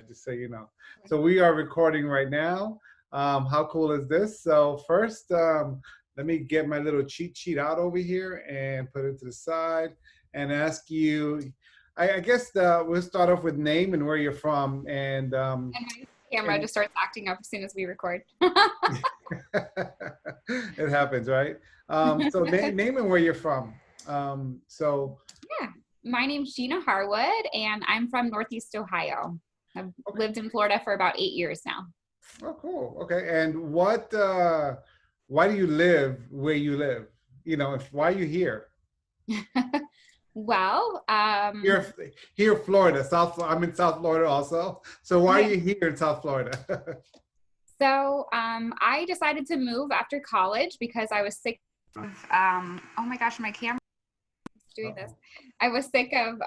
just so you know. So we are recording right now. How cool is this? So first, let me get my little cheat sheet out over here and put it to the side and ask you, I guess we'll start off with name and where you're from. And my camera just starts acting up as soon as we record. It happens, right? So name and where you're from. Yeah, my name's Gina Harwood, and I'm from Northeast Ohio. I've lived in Florida for about 8 years now. Oh, cool. Okay. And why do you live where you live? You know, why are you here? Well, here, Florida, I'm in South Florida also. So why are you here in South Florida? So I decided to move after college because I was sick of, oh my gosh, my camera is doing this. I was sick of,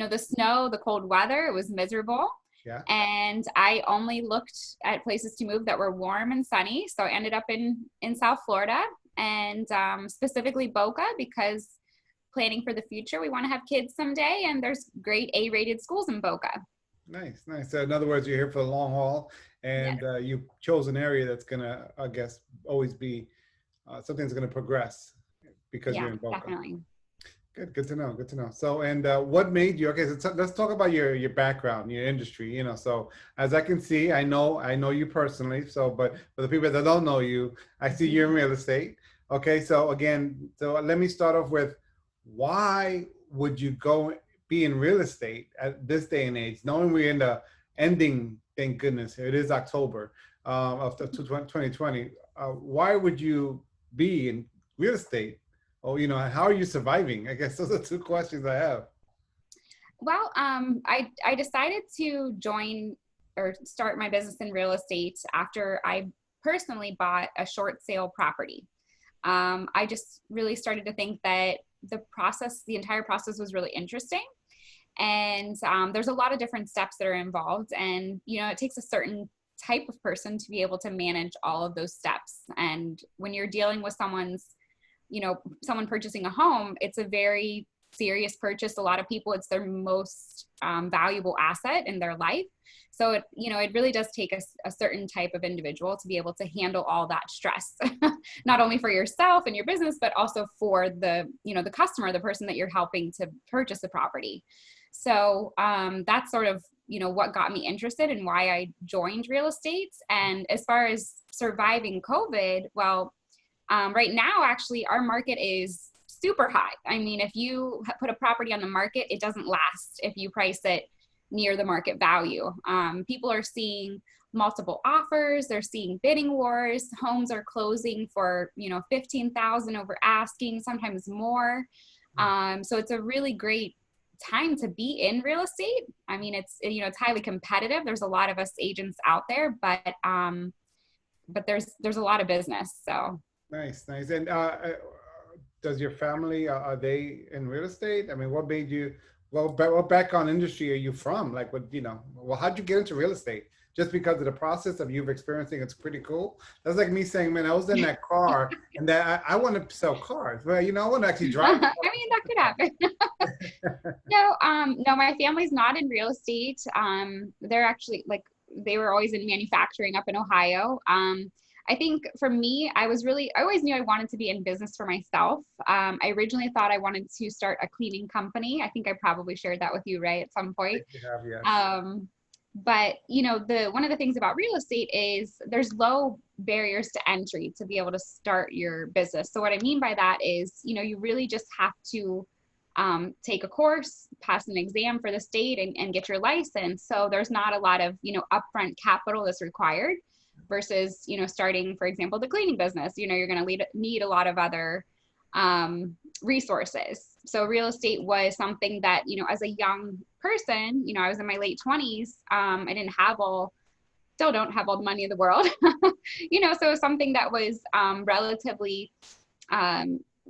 the snow, the cold weather. It was miserable. Yeah. And I only looked at places to move that were warm and sunny. So I ended up in South Florida, and specifically Boca, because planning for the future, we want to have kids someday, and there's great A-rated schools in Boca. Nice, nice. So in other words, you're here for the long haul, and yes. You chose an area that's gonna, I guess, always be something that's gonna progress because you're in Boca. Definitely. Good to know. Good to know. So, and what made you? Okay, so let's talk about your background, your industry. You know, so as I can see, I know you personally. So, but for the people that don't know you, I see you're in real estate. Okay, so again, so let me start off with, why would you be in real estate at this day and age, knowing we're in the ending? Thank goodness, it is October of 2020. Why would you be in real estate? Oh, you know, how are you surviving? I guess those are two questions I have. Well, I decided to join or start my business in real estate after I personally bought a short sale property. I just really started to think that the entire process was really interesting. And there's a lot of different steps that are involved. And, it takes a certain type of person to be able to manage all of those steps. And when you're dealing with someone purchasing a home, it's a very serious purchase. A lot of people, it's their most valuable asset in their life. So it really does take a certain type of individual to be able to handle all that stress, not only for yourself and your business, but also for the customer, the person that you're helping to purchase the property. So that's sort of, what got me interested and why I joined real estate. And as far as surviving COVID, well, right now, actually, our market is super high. I mean, if you put a property on the market, it doesn't last if you price it near the market value. People are seeing multiple offers. They're seeing bidding wars. Homes are closing for, $15,000 over asking, sometimes more. So it's a really great time to be in real estate. I mean, it's highly competitive. There's a lot of us agents out there, but there's a lot of business. So. Nice. And does your family, are they in real estate? I mean, what made you, what background industry are you from? Like, how'd you get into real estate? Just because of the process of you've experiencing, it's pretty cool. That's like me saying, man, I was in that car and that I want to sell cars. Well, I want to actually drive. I mean, that could happen. No, my family's not in real estate. They're actually they were always in manufacturing up in Ohio. I think for me, I always knew I wanted to be in business for myself. I originally thought I wanted to start a cleaning company. I think I probably shared that with you, Ray, at some point. You have, yes. But, one of the things about real estate is there's low barriers to entry to be able to start your business. So what I mean by that is, you really just have to take a course, pass an exam for the state and get your license. So there's not a lot of, upfront capital that's required. Versus, starting, for example, the cleaning business, you're going to need a lot of other resources. So real estate was something that, as a young person, I was in my late 20s. I still don't have all the money in the world, so it was something that was relatively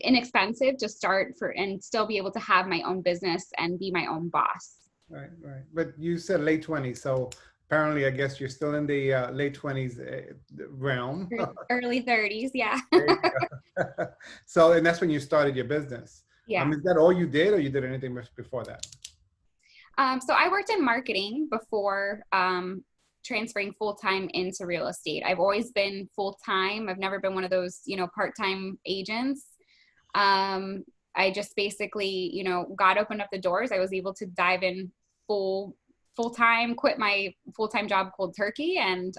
inexpensive to start and still be able to have my own business and be my own boss. Right. But you said late 20s, so apparently, I guess you're still in the late 20s realm. Early 30s, yeah. So, and that's when you started your business. Yeah. Is that all you did, or you did anything before that? So I worked in marketing before transferring full-time into real estate. I've always been full-time. I've never been one of those, part-time agents. I just basically, God opened up the doors. I was able to dive in full-time, quit my full-time job cold turkey. And,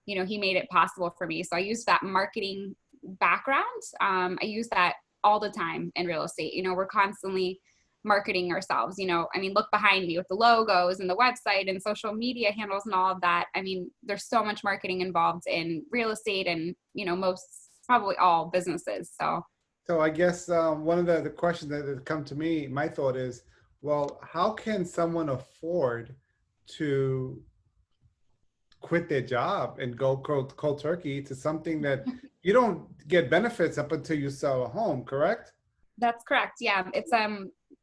he made it possible for me. So I used that marketing background. I use that all the time in real estate. We're constantly marketing ourselves. Look behind me with the logos and the website and social media handles and all of that. There's so much marketing involved in real estate and, most, probably all businesses. So I guess one of the questions that have come to me, my thought is, well, how can someone afford to quit their job and go cold turkey to something that you don't get benefits up until you sell a home, correct? That's correct. Yeah. It's,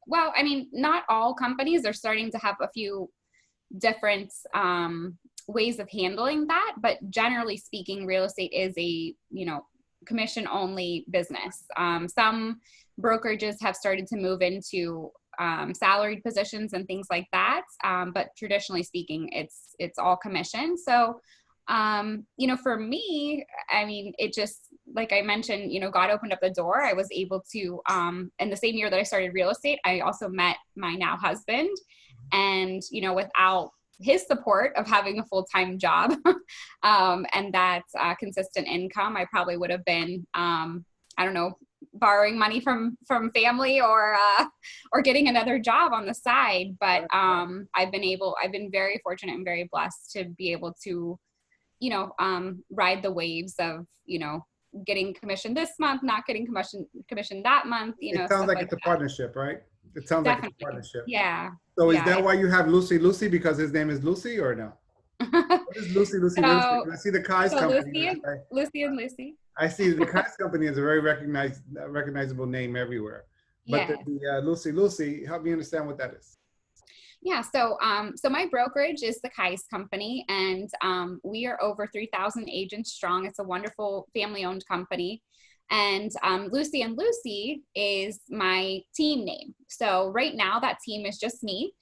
not all companies are starting to have a few different ways of handling that, but generally speaking, real estate is a, commission only business. Some brokerages have started to move into salaried positions and things like that. But traditionally speaking, it's all commission. So, for me, it just, like I mentioned, God opened up the door. I was able to, in the same year that I started real estate, I also met my now husband. And, without his support of having a full-time job and that consistent income, I probably would have been, borrowing money from family or getting another job on the side. But I've been very fortunate and very blessed to be able to, ride the waves of, getting commission this month, not getting commission that month, It sounds like it's a partnership, right? It sounds like it's a partnership. Yeah. So is Yeah. that why you have Lucy Luci, because his name is Lucy, or no? What is Lucy Luci Real Estate? I see the Kai's company. Lucy and Lucy. I see the Kai's company is a very recognizable name everywhere. But Yeah. the Lucy Luci, help me understand what that is. Yeah, so my brokerage is the Kai's company, and we are over 3,000 agents strong. It's a wonderful family-owned company, and Lucy and Lucy is my team name. So right now, that team is just me.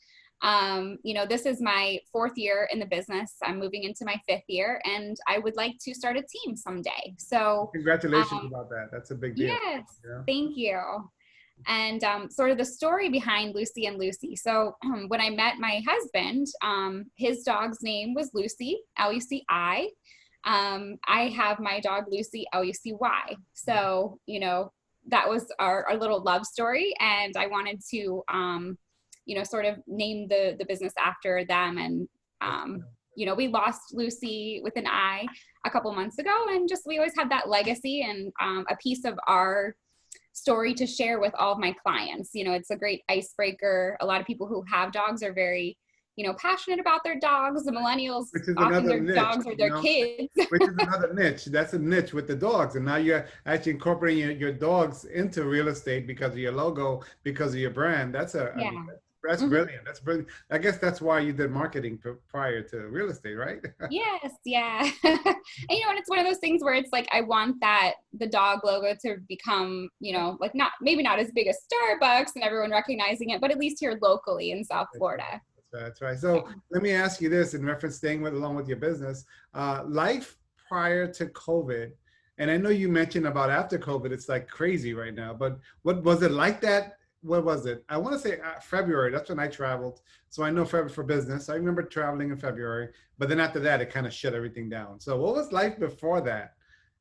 This is my 4th year in the business. I'm moving into my 5th year, and I would like to start a team someday. So congratulations about that. That's a big deal. Yes, thank you. And sort of the story behind Lucy and Lucy. So when I met my husband, his dog's name was Lucy, Luci. I have my dog Lucy, Lucy. So, that was our little love story. And I wanted to, sort of name the business after them. And, we lost Lucy with an I a couple months ago. And just, we always had that legacy and a piece of our story to share with all of my clients. It's a great icebreaker. A lot of people who have dogs are very, passionate about their dogs. The millennials, often their dogs are their kids. Which is another niche. That's a niche with the dogs. And now you're actually incorporating your dogs into real estate because of your logo, because of your brand. That's that's brilliant. That's brilliant. I guess that's why you did marketing prior to real estate, right? Yes, yeah. And and it's one of those things where it's like I want the dog logo to become, like maybe not as big as Starbucks and everyone recognizing it, but at least here locally in South Florida. That's right. So let me ask you this in reference, staying along with your business, life prior to COVID. And I know you mentioned about after COVID, it's like crazy right now, but what was it like that? What was it? I want to say February. That's when I traveled. So I know for business. I remember traveling in February, but then after that, it kind of shut everything down. So what was life before that?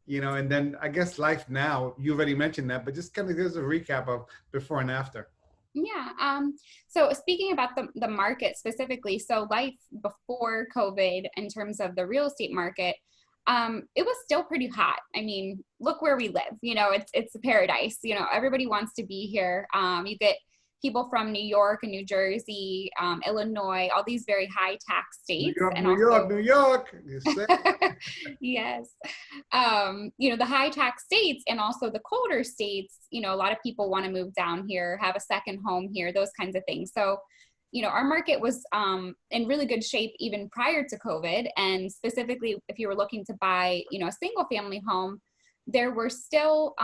And then I guess life now, you already mentioned that, but just kind of give us a recap of before and after. Yeah. So speaking about the market specifically, so life before COVID in terms of the real estate market, it was still pretty hot. Look where we live, it's a paradise, everybody wants to be here. You get people from New York and New Jersey, Illinois, all these very high tax states. New York. Yes. The high tax states and also the colder states, a lot of people want to move down here, have a second home here, those kinds of things. So our market was in really good shape even prior to COVID. And specifically, if you were looking to buy, a single family home, there were still,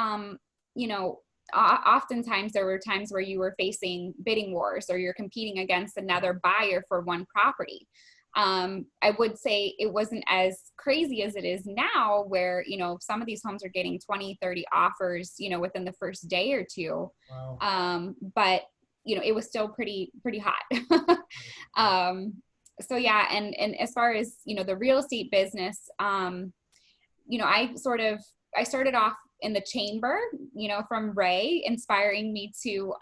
oftentimes there were times where you were facing bidding wars or you're competing against another buyer for one property. I would say it wasn't as crazy as it is now where, some of these homes are getting 20, 30 offers, within the first day or two. Wow. But, it was still pretty hot. So yeah. And as far as, the real estate business, I started off in the chamber, from Ray, inspiring me to,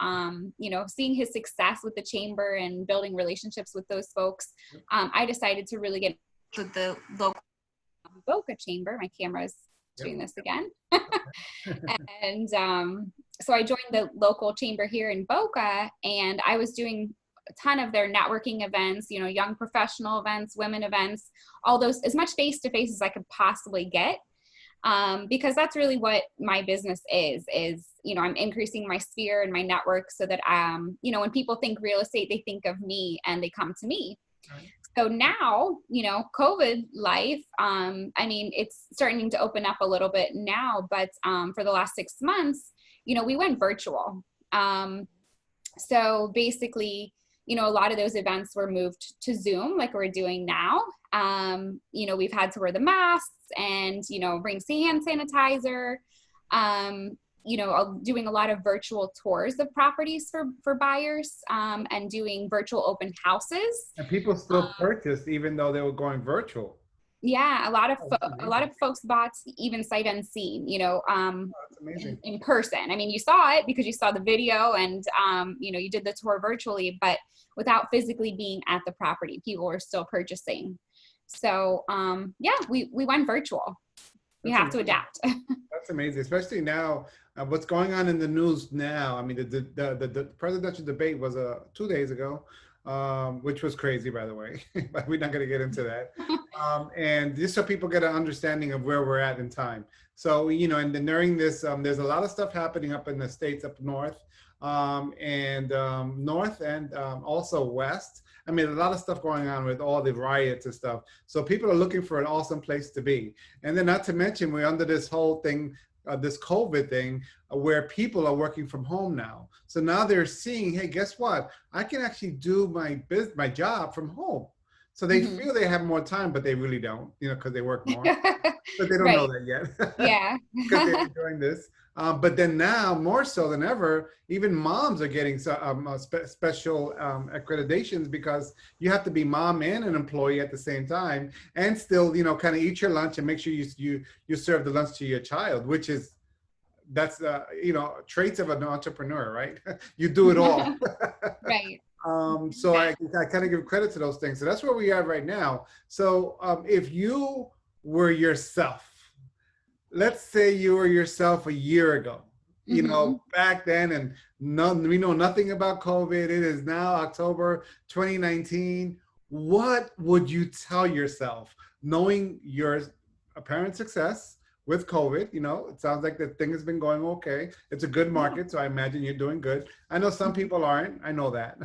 seeing his success with the chamber and building relationships with those folks. I decided to really get with the local Boca chamber. My camera's doing this again. And so I joined the local chamber here in Boca, and I was doing a ton of their networking events, young professional events, women events, all those, as much face-to-face as I could possibly get. Because that's really what my business is, I'm increasing my sphere and my network so that, when people think real estate, they think of me and they come to me. Right. So now, COVID life, it's starting to open up a little bit now, but, for the last 6 months, we went virtual. So basically, a lot of those events were moved to Zoom like we're doing now. We've had to wear the masks and, bring hand sanitizer, doing a lot of virtual tours of properties for buyers, and doing virtual open houses. And people still purchased even though they were going virtual. Yeah, a lot of folks bought even sight unseen, That's amazing. in person. You saw it because you saw the video and, you did the tour virtually, but without physically being at the property, people were still purchasing. So, we went virtual. We have to adapt. That's amazing, especially now. What's going on in the news now? The presidential debate was 2 days ago, which was crazy, by the way. But we're not going to get into that. And just so people get an understanding of where we're at in time. So, and then during this, there's a lot of stuff happening up in the States up north, and north and also west. A lot of stuff going on with all the riots and stuff. So people are looking for an awesome place to be. And then not to mention, we're under this whole thing, this COVID thing, where people are working from home now. So now they're seeing, hey, guess what? I can actually do my job from home. So they feel they have more time, but they really don't, because they work more. But they don't know that yet. Yeah. Because they're enjoying this. But then now, more so than ever, even moms are getting special accreditations because you have to be mom and an employee at the same time, and still, kind of eat your lunch and make sure you serve the lunch to your child, which is, that's traits of an entrepreneur, right? You do it all. Right. So I kind of give credit to those things. So that's where we are right now. So if you were yourself, let's say you were yourself a year ago, back then, and we know nothing about COVID. It is now October 2019. What would you tell yourself, knowing your apparent success with COVID? It sounds like the thing has been going okay. It's a good market, so I imagine you're doing good. I know some people aren't. I know that.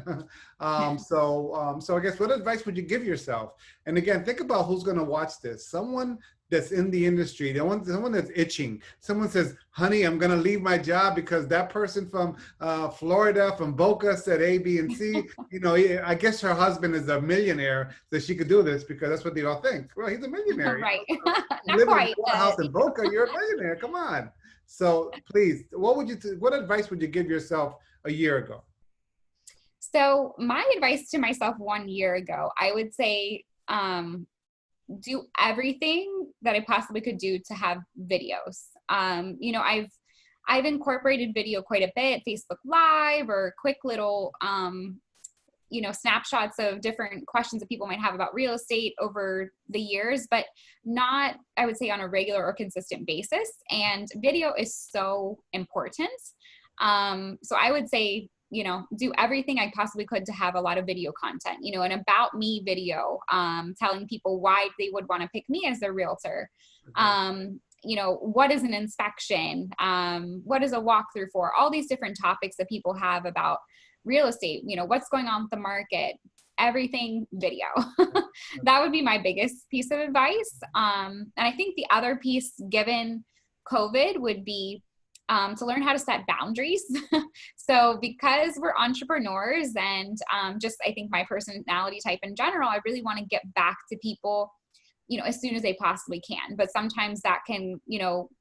So I guess, what advice would you give yourself? And again, think about who's going to watch this. Someone that's in the industry, someone that's itching. Someone says, honey, I'm going to leave my job because that person from Florida, from Boca, said A, B, and C. I guess her husband is a millionaire, so she could do this because that's what they all think. Well, he's a millionaire. Right. You live in a house in Boca, you're a millionaire. Come on. So please, what advice would you give yourself a year ago? So my advice to myself 1 year ago, I would say, do everything that I possibly could do to have videos. I've incorporated video quite a bit, Facebook Live or quick little, snapshots of different questions that people might have about real estate over the years, but not, I would say, on a regular or consistent basis. And video is so important. So I would say, do everything I possibly could to have a lot of video content, an about me video, telling people why they would want to pick me as their realtor. What is an inspection? What is a walkthrough for? All these different topics that people have about real estate, what's going on with the market, everything video. That would be my biggest piece of advice. And I think the other piece, given COVID, would be, to learn how to set boundaries. So because we're entrepreneurs and just I think my personality type in general, I really want to get back to people, as soon as they possibly can. But sometimes that can,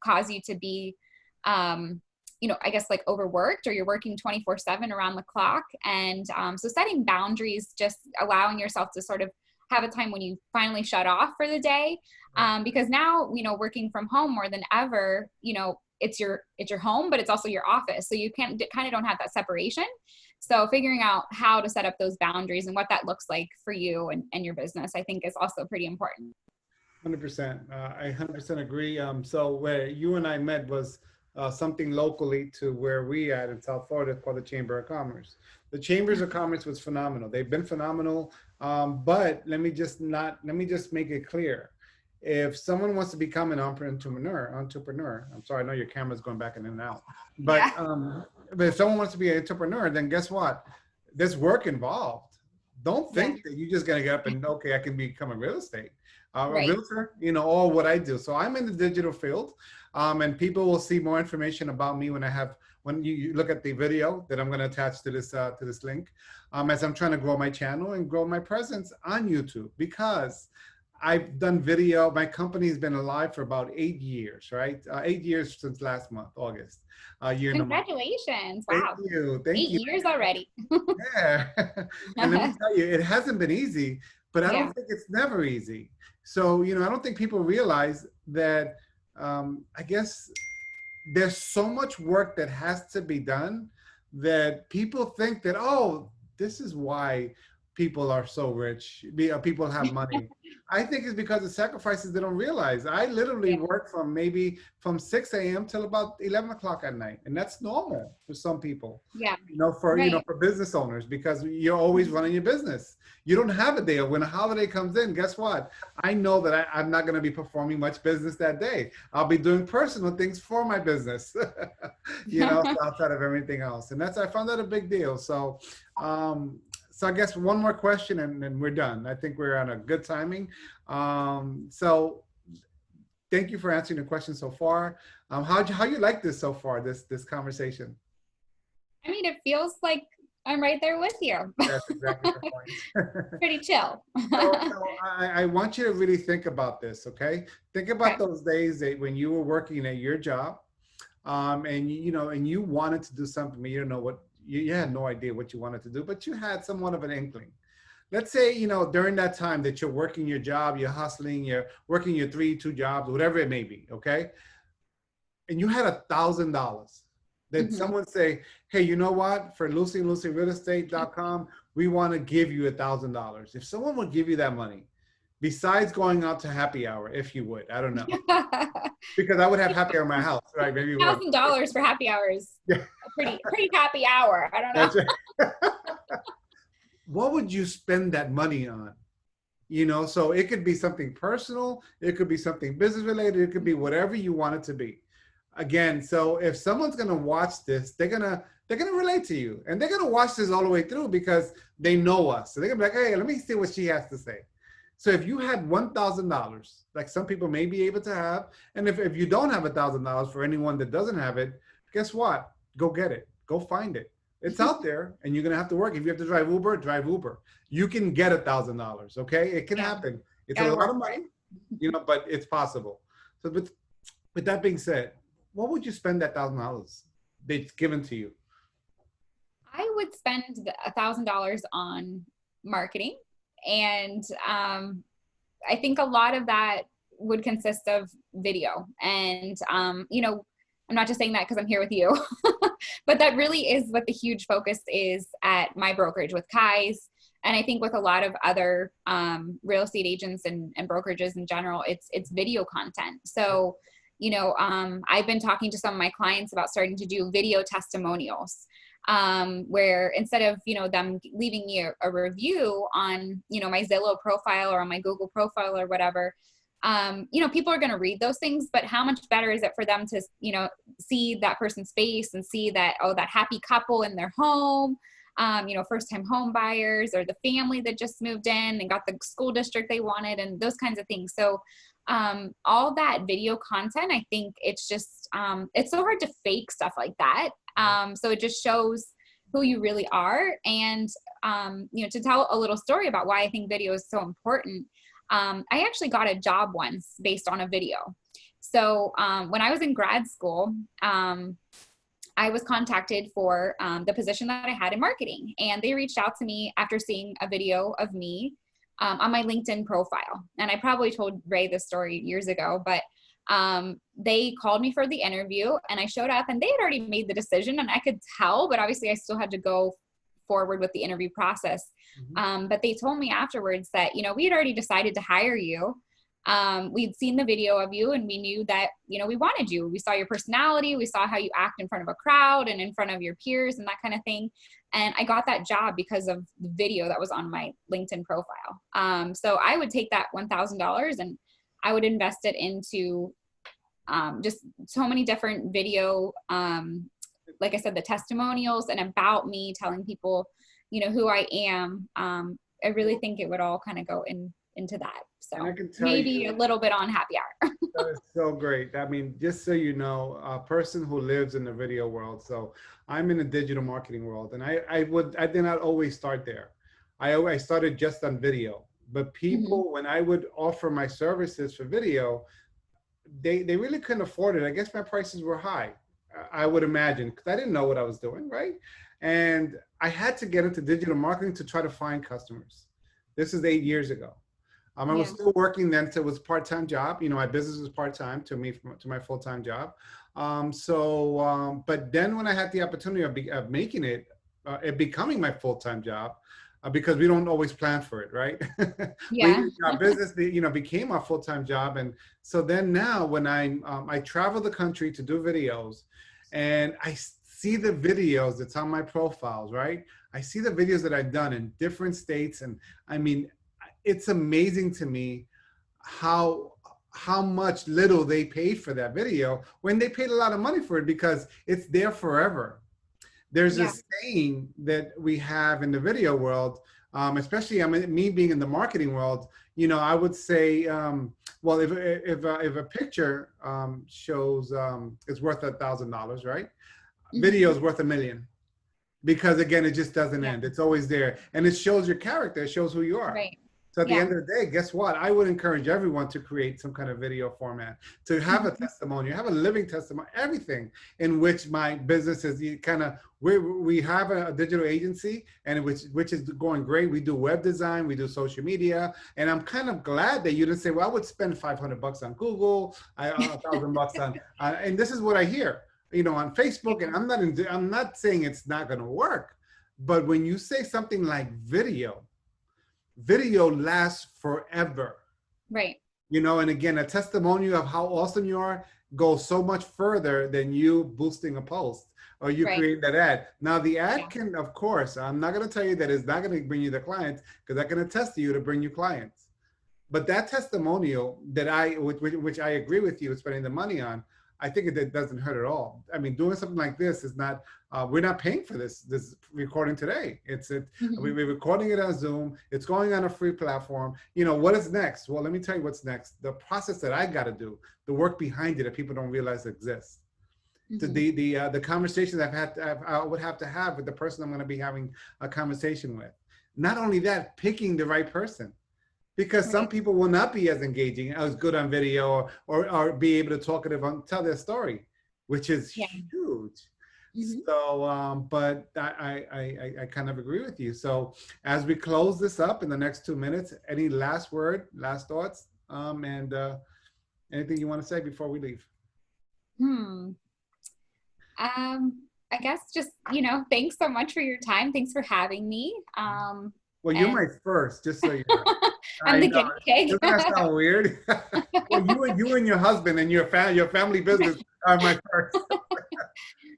cause you to be, I guess like overworked, or you're working 24/7 around the clock. And so setting boundaries, just allowing yourself to sort of have a time when you finally shut off for the day. Because now, working from home more than ever, it's your home, but it's also your office. So you kind of don't have that separation. So figuring out how to set up those boundaries and what that looks like for you and your business, I think is also pretty important. 100%. I 100% agree. So where you and I met was something locally to where we at in South Florida called the Chamber of Commerce. The Chambers of Commerce was phenomenal. They've been phenomenal. But let me just make it clear. If someone wants to become an entrepreneur, I'm sorry, I know your camera's going back in and out, but but if someone wants to be an entrepreneur, then guess what? There's work involved. Don't think that you're just gonna get up and okay, I can become a real estate, a realtor, or what I do. So I'm in the digital field, and people will see more information about me when you look at the video that I'm going to attach to this link, as I'm trying to grow my channel and grow my presence on YouTube, because I've done video. My company's been alive for about 8 years, right? 8 years since last month, August. Congratulations. Wow. Thank you. 8 years already. Yeah. And let me tell you, it hasn't been easy, but I don't think it's never easy. So, I don't think people realize that, I guess there's so much work that has to be done that people think that, oh, this is why people are so rich, people have money. I think it's because of sacrifices they don't realize. I literally work from 6 a.m. till about 11 o'clock at night. And that's normal for some people, for business owners, because you're always running your business. You don't have a day. When a holiday comes in, guess what? I know that I'm not going to be performing much business that day. I'll be doing personal things for my business, outside of everything else. And I found that a big deal. So, so I guess one more question and then we're done. I think we're on a good timing. So thank you for answering the question so far. How you like this so far, this conversation? I mean, it feels like I'm right there with you. That's exactly the point. Pretty chill. So I want you to really think about this, okay? Think about those days that when you were working at your job, and you wanted to do something, but you don't know what. You had no idea what you wanted to do, but you had somewhat of an inkling. Let's say, during that time that you're working your job, you're hustling, you're working your 2 jobs, whatever it may be, okay? And you had $1,000. Then someone say, hey, you know what? For LucyLuciRealEstate.com, we want to give you $1,000. If someone would give you that money, besides going out to happy hour, if you would, I don't know. Because I would have happy hour in my house, right? Maybe $1,000 for happy hours. A pretty happy hour. I don't know. That's right. What would you spend that money on? So it could be something personal, it could be something business related, it could be whatever you want it to be. Again, so if someone's gonna watch this, they're gonna relate to you, and they're gonna watch this all the way through because they know us. So they're gonna be like, hey, let me see what she has to say. So if you had $1,000, like some people may be able to have, and if you don't have $1,000, for anyone that doesn't have it, guess what? Go get it. Go find it. It's out there, and you're gonna have to work. If you have to drive Uber, drive Uber. You can get $1,000. Okay, it can happen. It's a lot of money, but it's possible. So, with that being said, what would you spend that $1,000 that's given to you? I would spend $1,000 on marketing. And I think a lot of that would consist of video. And, I'm not just saying that because I'm here with you, but that really is what the huge focus is at my brokerage with Kai's. And I think with a lot of other real estate agents and brokerages in general, it's video content. So, I've been talking to some of my clients about starting to do video testimonials. Where instead of, them leaving me a review on, my Zillow profile or on my Google profile or whatever, people are going to read those things, but how much better is it for them to, see that person's face and see that, oh, that happy couple in their home, first time home buyers, or the family that just moved in and got the school district they wanted and those kinds of things. So, all that video content, I think it's just, it's so hard to fake stuff like that. So it just shows who you really are. And, to tell a little story about why I think video is so important. I actually got a job once based on a video. So when I was in grad school, I was contacted for the position that I had in marketing, and they reached out to me after seeing a video of me on my LinkedIn profile. And I probably told Ray this story years ago, but they called me for the interview, and I showed up, and they had already made the decision, and I could tell, but obviously I still had to go forward with the interview process. But they told me afterwards that, we had already decided to hire you. We'd seen the video of you, and we knew that, we wanted you. We saw your personality. We saw how you act in front of a crowd and in front of your peers and that kind of thing. And I got that job because of the video that was on my LinkedIn profile. So I would take that $1,000 and I would invest it into just so many different video, like I said, the testimonials and about me, telling people, who I am. I really think it would all kind of go into that. So I can tell maybe a little bit on happy hour. That is so great. I mean, just so you know, a person who lives in the video world. So I'm in the digital marketing world, and I did not always start there. I started just on video, but people, when I would offer my services for video, they really couldn't afford it. I guess my prices were high, I would imagine, because I didn't know what I was doing, right? And I had to get into digital marketing to try to find customers. This is 8 years ago. I was still working then, so it was a part-time job. My business was part-time to me, to my full-time job. But then when I had the opportunity of making it, it becoming my full-time job, because we don't always plan for it, right? Yeah. Our business, became our full-time job. And so then now when I travel the country to do videos, and I see the videos that's on my profiles, right? I see the videos that I've done in different states. And I mean, it's amazing to me how much little they paid for that video when they paid a lot of money for it, because it's there forever. There's a saying that we have in the video world, especially me being in the marketing world. I would say, well, if a picture shows it's worth $1,000, right? Video is worth $1 million, because again, it just doesn't end. It's always there, and it shows your character. It shows who you are. Right. So at the end of the day, guess what? I would encourage everyone to create some kind of video format, to have a testimonial, have a living testimony, everything in which my business is we have a digital agency, and which is going great. We do web design, we do social media, and I'm kind of glad that you didn't say, well, I would spend $500 on Google, $1,000 on, and this is what I hear, on Facebook, and I'm not saying it's not going to work, but when you say something like video lasts forever. Right. And again, a testimonial of how awesome you are goes so much further than you boosting a post or you create that ad. Now the ad can, of course, I'm not going to tell you that it's not going to bring you the clients, because I can attest to you to bring you clients. But that testimonial that which I agree with you, spending the money on, I think it doesn't hurt at all. I mean, doing something like this is not, we're not paying for this recording today. We're recording it on Zoom. It's going on a free platform. What is next? Well, let me tell you what's next. The process that I got to do, the work behind it that people don't realize exists. The conversations I would have to have with the person I'm going to be having a conversation with. Not only that, picking the right person. Because some people will not be as engaging, as good on video, or be able to talkative tell their story, which is huge. So, but I kind of agree with you. So as we close this up in the next 2 minutes, any last word, last thoughts, and anything you want to say before we leave? I guess just, thanks so much for your time. Thanks for having me. Well, you're my first, just so you know. I'm the guinea pig. Doesn't that sound weird? Well, you and your husband and your family business are my first.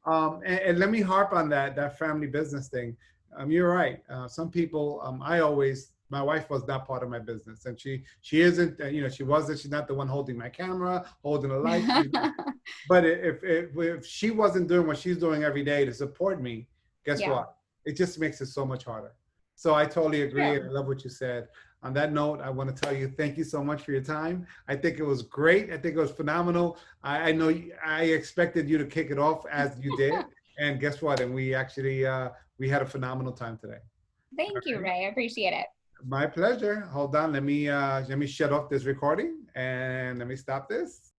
And let me harp on that family business thing. You're right. Some people, my wife was not part of my business, and she isn't. She's not the one holding my camera, holding the light. But if she wasn't doing what she's doing every day to support me, guess what? It just makes it so much harder. So I totally agree. And I love what you said. on that note, I want to tell you thank you so much for your time. I think it was great. I think it was phenomenal. I know I expected you to kick it off as you did, and guess what? And we actually we had a phenomenal time today. Thank you, Ray. I appreciate it. My pleasure. Hold on. Let me shut off this recording and let me stop this.